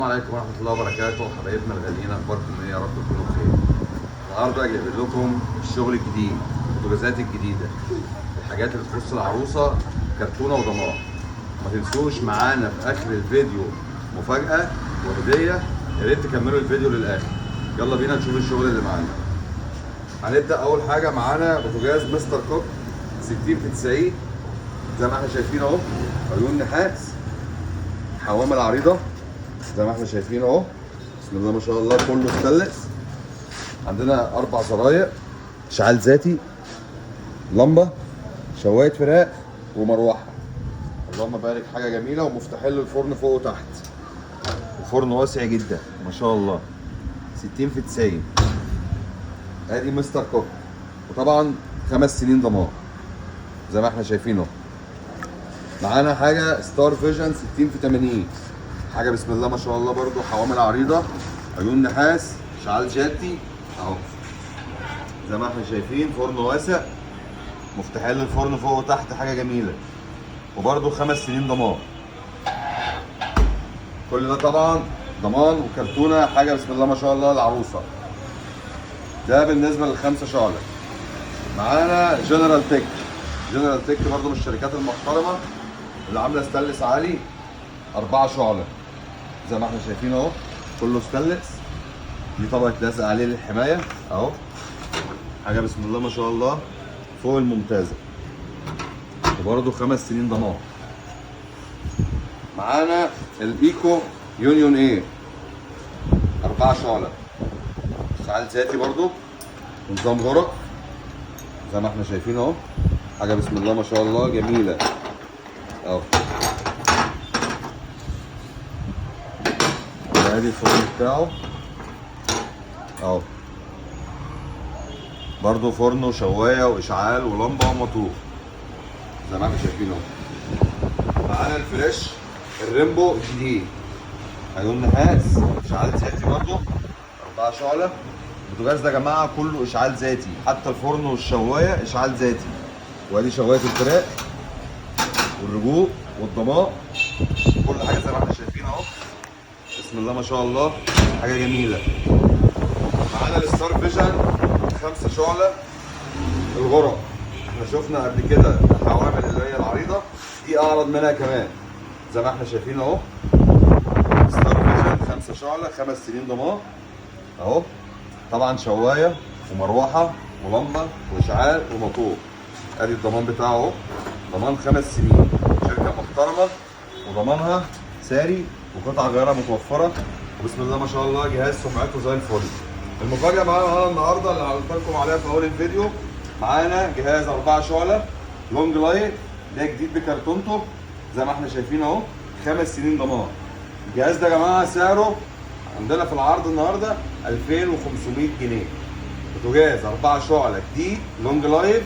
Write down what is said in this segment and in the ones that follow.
السلام عليكم ورحمة الله وبركاته، حبايبنا الغاليين، اخباركم ايه؟ يا رب تكونوا بخير. النهارده جايب لكم الشغل الجديد، البوتاجازات الجديدة، الحاجات اللي تخص العروسة، كرتونة وضمان. ما تنسوش معانا في اخر الفيديو مفاجأة وهدية، يا ريت تكملوا الفيديو للآخر. يلا بينا نشوف الشغل اللي معانا. هنبدأ أول حاجة معانا بوتاجاز مستر كوك 60 في 90 زي ما احنا شايفين اهو، عيون نحاس، حوامل عريضة زي ما احنا شايفين اهو، بسم الله ما شاء الله، كله ستانلس. عندنا 4 زراير، اشعال ذاتي، لمبه، شوايه فراخ، ومروحه. اللهم بارك، حاجه جميله. ومفتاحين للفرن فوق وتحت، الفرن واسع جدا ما شاء الله. 60 في 90 ادي مستر كوك، وطبعا 5 سنين ضمان زي ما احنا شايفين اهو. معانا حاجه ستار فيجن 60 في 80، حاجه بسم الله ما شاء الله برضو، حوامل عريضه، عيون نحاس، اشعال ذاتي اهو زي ما احنا شايفين. فرن واسع، مفتاحين للفرن فوق وتحت، حاجه جميله. وبرضو 5 سنين ضمان. كل ده طبعا ضمان وكرتونه، حاجه بسم الله ما شاء الله للعروسه. ده بالنسبه للخمسه شعله. معانا جنرال تك، جنرال تك برضو من الشركات المحترمه اللي عامله ستانلس عالي، 4 شعله زي ما احنا شايفين اهو، كله ستانلس. دي طبقه لازقه عليه للحمايه اهو، حاجه بسم الله ما شاء الله فوق الممتازه. وبرده 5 سنين ضمان. معانا الايكو يونيون ايه 4 شعله، اشعال ذاتي برده، نظام غرق زي ما احنا شايفين اهو، حاجه بسم الله ما شاء الله جميله اهو. ادي الفرن بتاعه اهو، برضه فرن وشوايه واشعال ولمبه وموتور زي ما احنا شايفين اهو. معانا الفريش الريمبو الجديد، عيون نحاس، اشعال ذاتي برضه، 4 شعله. البوتاجاز ده يا جماعه كله اشعال ذاتي، حتى الفرن والشوايه اشعال ذاتي. وادي شوايه الفراخ والرجوع والضمان، كل حاجه زي ما احنا شايفين اهو، بسم الله ما شاء الله، حاجه جميله. معانا الستار فيجن 5 شعله الغرق، احنا شفنا قبل كده الحوامل اللي هي العريضه، دي اعرض منها كمان زي ما احنا شايفين اهو. ستار فيجن 5 شعله، 5 سنين ضمان اهو. طبعا شوايه ومروحه ولمبه واشعال وموتور. ادي الضمان بتاعه اهو، ضمان 5 سنين، شركه محترمه وضمانها ساري، وقطع غيارها متوفره، وبسم الله ما شاء الله جهاز سمعته زي الفل. المفاجاه معانا النهارده اللي قلت لكم عليها في اول الفيديو، معانا جهاز 4 شعله لونج لايف، ده جديد بكرتونته زي ما احنا شايفين اهو، 5 سنين ضمان. الجهاز ده يا جماعه سعره عندنا في العرض النهارده 2500 جنيه. بوتاجاز 4 شعله جديد لونج لايف،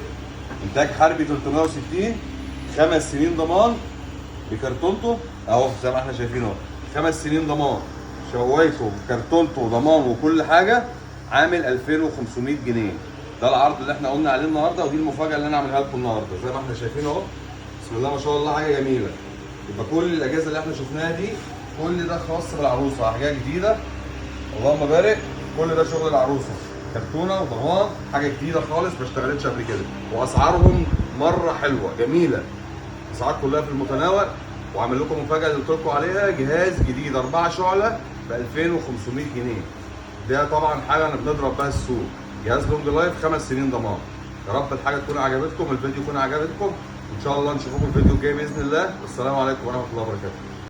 انتاج حربي 360، 5 سنين ضمان بكرتونته اهو زي ما احنا شايفين اهو، 5 سنين ضمان، شوايته وكرتونته وضمان وكل حاجه، عامل 2500 جنيه. ده العرض اللي احنا قلنا عليه النهارده، ودي المفاجاه اللي انا عاملها لكم النهارده زي ما احنا شايفين اهو، بسم الله ما شاء الله، حاجه جميله. يبقى كل الاجهزه اللي احنا شفناها دي كل ده خاص بالعروسه، حاجه جديده اللهم بارك، كل ده شغل العروسه، كرتونه وضمان، حاجه جديده خالص ما اشتغلتش قبل كده، واسعارهم مره حلوه جميله، اسعار كلها في المتناول. وعامل لكم مفاجاه اللي قلت لكم عليها، جهاز جديد 4 شعله ب 2500 جنيه. ده طبعا حاجه انا بنضرب بها السوق، جهاز لونج لايف 5 سنين ضمان. يا رب الحاجه تكون عجبتكم، الفيديو يكون عجبتكم، ان شاء الله نشوفكم الفيديو الجاي باذن الله. والسلام عليكم ورحمه الله وبركاته.